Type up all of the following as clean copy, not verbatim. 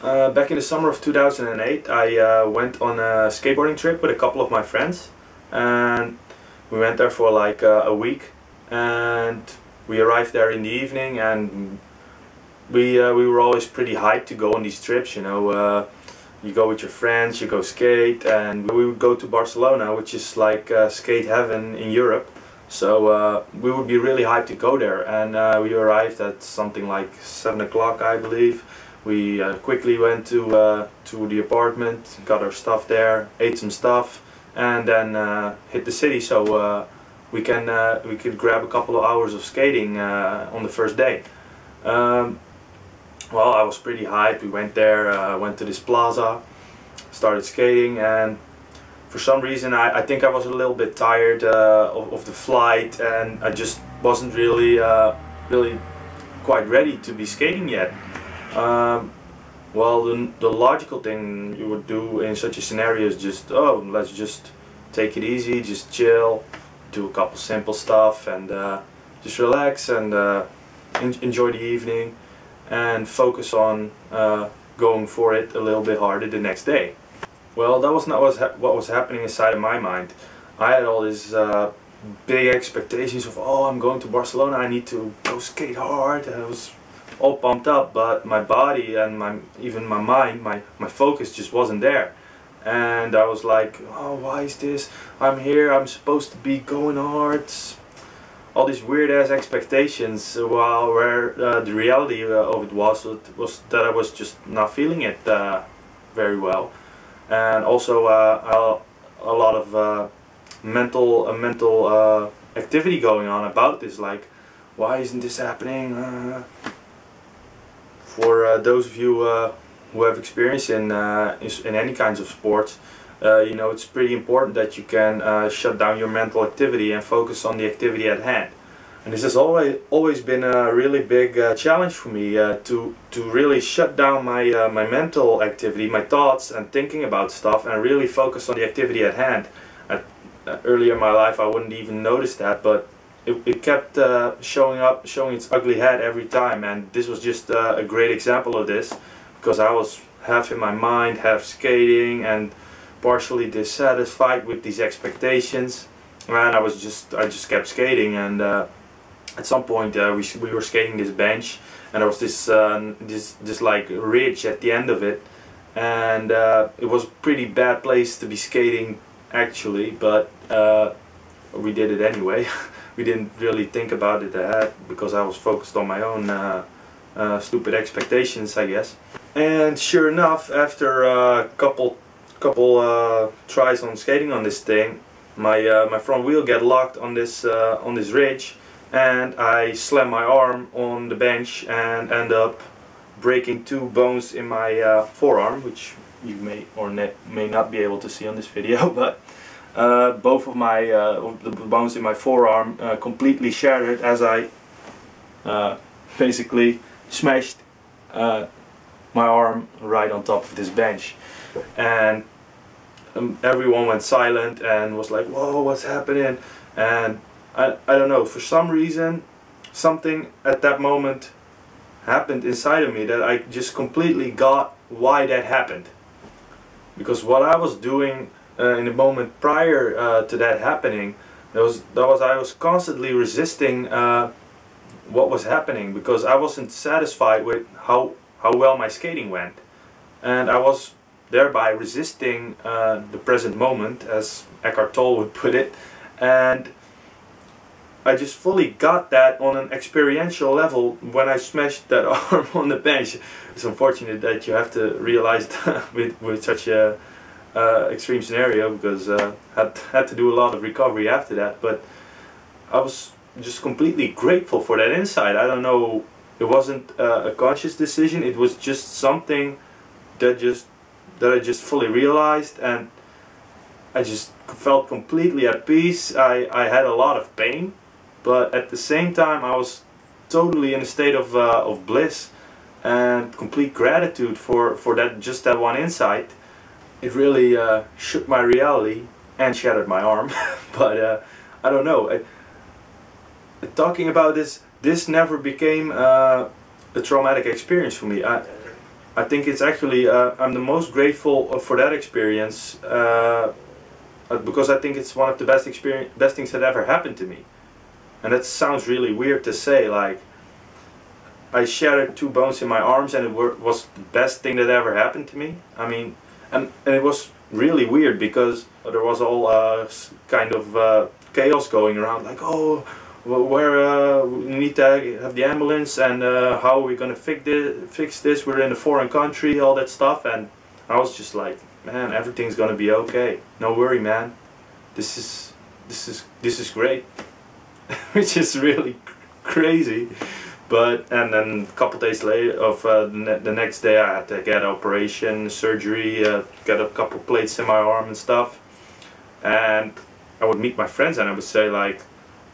Back in the summer of 2008, I went on a skateboarding trip with a couple of my friends, and we went there for like a week, and we arrived there in the evening, and we were always pretty hyped to go on these trips, you know. You go with your friends, you go skate, and we would go to Barcelona, which is like skate heaven in Europe. So we would be really hyped to go there, and we arrived at something like 7 o'clock, I believe. We quickly went to the apartment, got our stuff there, ate some stuff, and then hit the city. So we could grab a couple of hours of skating on the first day. Well, I was pretty hyped. We went there, went to this plaza, started skating, and for some reason I think I was a little bit tired of the flight, and I just wasn't really quite ready to be skating yet. Well, the logical thing you would do in such a scenario is just, oh, let's just take it easy, just chill, do a couple simple stuff, and just relax and enjoy the evening, and focus on going for it a little bit harder the next day. Well, that was not what was happening inside of my mind. I had all these big expectations of, oh, I'm going to Barcelona, I need to go skate hard. I was all pumped up, but my body and even my mind, my focus just wasn't there. And I was like, oh, why is this? I'm here, I'm supposed to be going hard. All these weird ass expectations, while where the reality of it was that I was just not feeling it very well. And also a lot of mental activity going on about this, like, why isn't this happening? For those of you who have experience in any kinds of sports, you know, it's pretty important that you can shut down your mental activity and focus on the activity at hand. And this has always been a really big challenge for me, to really shut down my mental activity, my thoughts and thinking about stuff, and really focus on the activity at hand. Earlier in my life I wouldn't even notice that, but it kept showing its ugly head every time, and this was just a great example of this, because I was half in my mind, half skating, and partially dissatisfied with these expectations, and I just kept skating. And at some point we were skating this bench, and there was this like ridge at the end of it, and it was a pretty bad place to be skating actually, but we did it anyway. We didn't really think about it ahead because I was focused on my own stupid expectations, I guess. And sure enough, after a couple tries on skating on this thing, my front wheel got locked on this ridge, and I slammed my arm on the bench and end up breaking 2 bones in my forearm, which you may or may not be able to see on this video, but both of the bones in my forearm completely shattered as I basically smashed my arm right on top of this bench. And everyone went silent and was like, whoa, what's happening? And I don't know, for some reason something at that moment happened inside of me that I just completely got why that happened. Because what I was doing in the moment prior to that happening, I was constantly resisting what was happening, because I wasn't satisfied with how well my skating went, and I was thereby resisting the present moment, as Eckhart Tolle would put it. And I just fully got that on an experiential level when I smashed that arm on the bench. It's unfortunate that you have to realize that with such a extreme scenario, because I had to do a lot of recovery after that. But I was just completely grateful for that insight. I don't know, it wasn't a conscious decision, it was just something that I just fully realized, and I just felt completely at peace. I had a lot of pain, but at the same time I was totally in a state of bliss and complete gratitude for that one insight. It really shook my reality and shattered my arm. But I don't know, talking about this never became a traumatic experience for me. I think it's actually, I'm the most grateful for that experience, because I think it's one of the best things that ever happened to me. And that sounds really weird to say, like, I shattered 2 bones in my arms and it was the best thing that ever happened to me. I mean, and it was really weird because there was all kind of chaos going around, like, oh, well, we need to have the ambulance, and how are we gonna fix this? We're in a foreign country, all that stuff. And I was just like, man, everything's gonna be okay. No worry, man. This is great, which is really crazy. But and then a couple days later, the next day, I had to get an operation, surgery, get a couple plates in my arm and stuff. And I would meet my friends and I would say, like,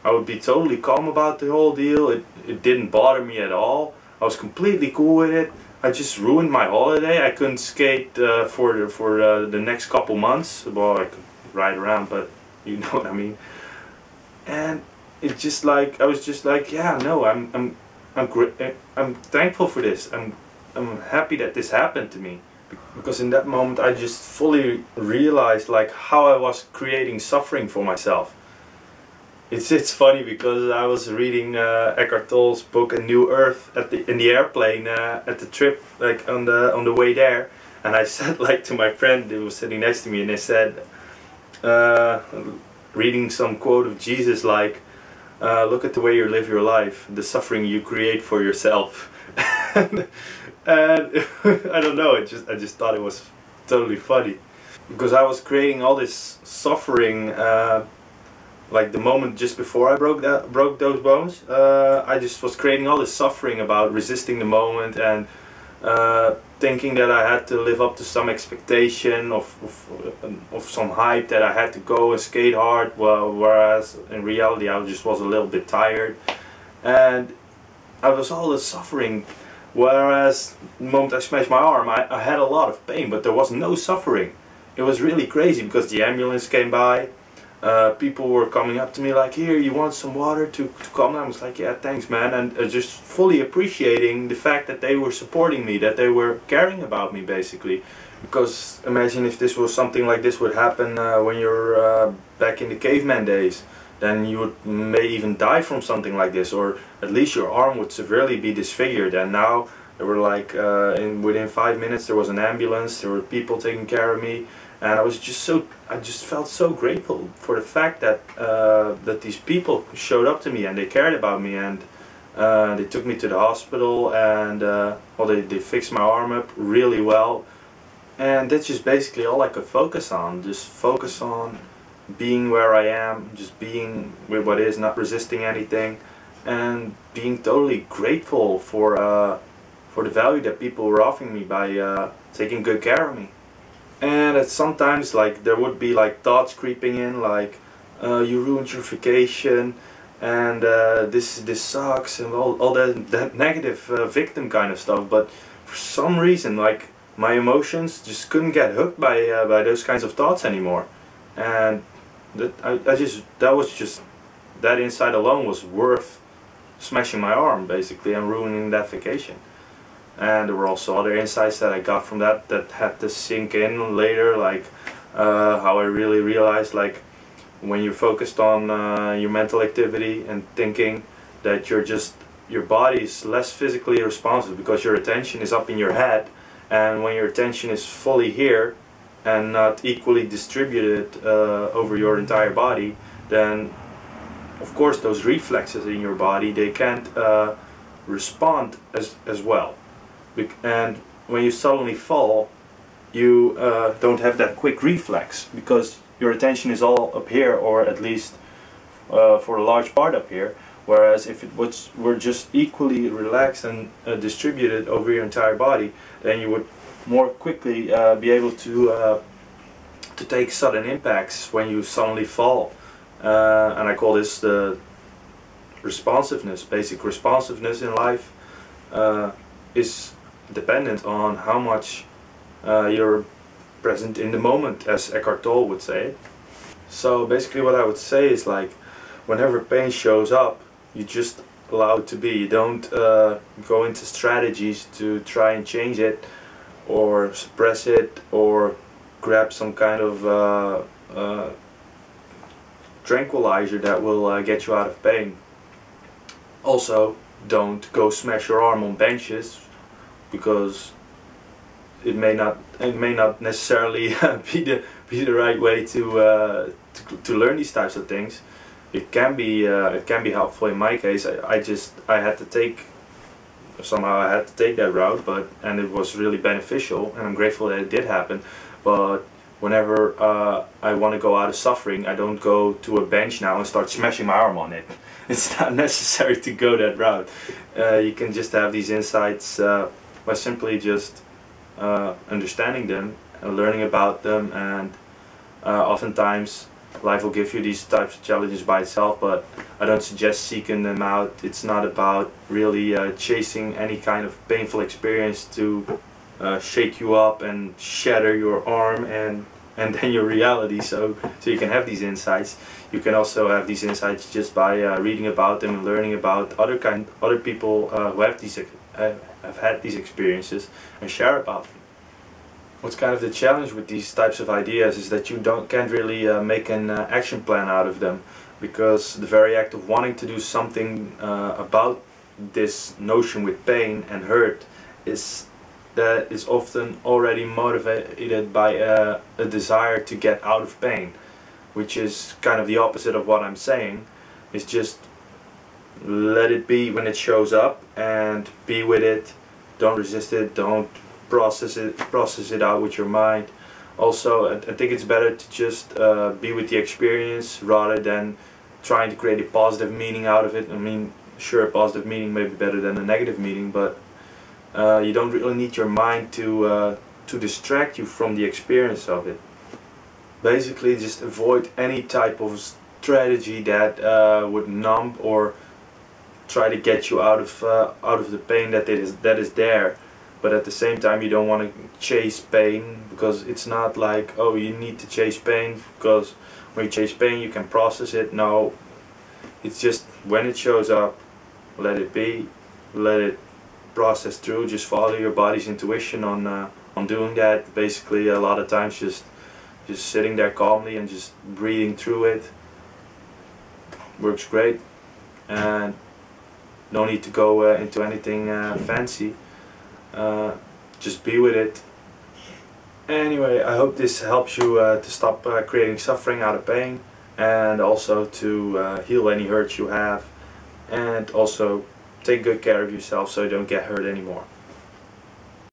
I would be totally calm about the whole deal. It didn't bother me at all. I was completely cool with it. I just ruined my holiday. I couldn't skate for the next couple months. Well, I could ride around, but you know what I mean. And it's just like, I was just like, yeah, no, I'm thankful for this. I'm happy that this happened to me, because in that moment I just fully realized, like, how I was creating suffering for myself. It's funny because I was reading Eckhart Tolle's book A New Earth in the airplane at the trip, like on the way there, and I said, like, to my friend who was sitting next to me, and I said, reading some quote of Jesus, like, look at the way you live your life, the suffering you create for yourself. And I don't know, I just thought it was totally funny, because I was creating all this suffering. Like the moment just before I broke those bones, I just was creating all this suffering about resisting the moment and thinking that I had to live up to some expectation of some hype, that I had to go and skate hard, whereas in reality I just was a little bit tired, and I was all this suffering. Whereas the moment I smashed my arm, I had a lot of pain, but there was no suffering. It was really crazy because the ambulance came by. People were coming up to me like, here, you want some water to calm down? I was like, yeah, thanks, man. And just fully appreciating the fact that they were supporting me, that they were caring about me, basically. Because imagine if this was something like this would happen when you're back in the caveman days. Then you would may even die from something like this, or at least your arm would severely be disfigured. And now there were like, within 5 minutes there was an ambulance, there were people taking care of me. And I just felt so grateful for the fact that that these people showed up to me and they cared about me, and they took me to the hospital, and well, they fixed my arm up really well. And that's just basically all I could focus on. Just focus on being where I am, just being with what is, not resisting anything, and being totally grateful for the value that people were offering me by taking good care of me. And sometimes, like, there would be like thoughts creeping in, like, you ruined your vacation, and this sucks, and all that negative victim kind of stuff. But for some reason, like, my emotions just couldn't get hooked by those kinds of thoughts anymore. And that insight alone was worth smashing my arm, basically, and ruining that vacation. And there were also other insights that I got from that had to sink in later, like how I really realized, like, when you're focused on your mental activity and thinking, that your body is less physically responsive because your attention is up in your head, and when your attention is fully here and not equally distributed over your entire body, then of course those reflexes in your body, they can't respond as well. And when you suddenly fall, you don't have that quick reflex, because your attention is all up here, or at least for a large part up here. Whereas if were just equally relaxed and distributed over your entire body, then you would more quickly be able to take sudden impacts when you suddenly fall. And I call this the responsiveness. Basic responsiveness in life is dependent on how much you're present in the moment, as Eckhart Tolle would say. So basically what I would say is, like, whenever pain shows up, you just allow it to be. You don't go into strategies to try and change it, or suppress it, or grab some kind of tranquilizer that will get you out of pain. Also, don't go smash your arm on benches, because it may not necessarily be the right way to learn these types of things. It can be helpful. In my case, I had to take that route, and it was really beneficial, and I'm grateful that it did happen. But whenever I want to go out of suffering, I don't go to a bench now and start smashing my arm on it. It's not necessary to go that route. You can just have these insights by simply just understanding them and learning about them, and oftentimes life will give you these types of challenges by itself, but I don't suggest seeking them out. It's not about really chasing any kind of painful experience to shake you up and shatter your arm and then your reality, so you can have these insights. You can also have these insights just by reading about them and learning about other people who have had these experiences and share about them. What's kind of the challenge with these types of ideas is that you can't really make an action plan out of them, because the very act of wanting to do something about this notion with pain and hurt is often already motivated by a desire to get out of pain, which is kind of the opposite of what I'm saying. It's just let it be when it shows up and be with it. Don't resist it. Don't process it out with your mind. Also, I think it's better to just be with the experience rather than trying to create a positive meaning out of it. I mean, sure, a positive meaning may be better than a negative meaning, but you don't really need your mind to distract you from the experience of it. Basically, just avoid any type of strategy that would numb or try to get you out of the pain that is there. But at the same time, you don't want to chase pain, because it's not like, oh, you need to chase pain because when you chase pain you can process it. No, it's just when it shows up, let it be, let it process through. Just follow your body's intuition on doing that. Basically, a lot of times just sitting there calmly and just breathing through it works great, and no need to go into anything fancy. Just be with it. Anyway, I hope this helps you to stop creating suffering out of pain, and also to heal any hurt you have, and also take good care of yourself so you don't get hurt anymore.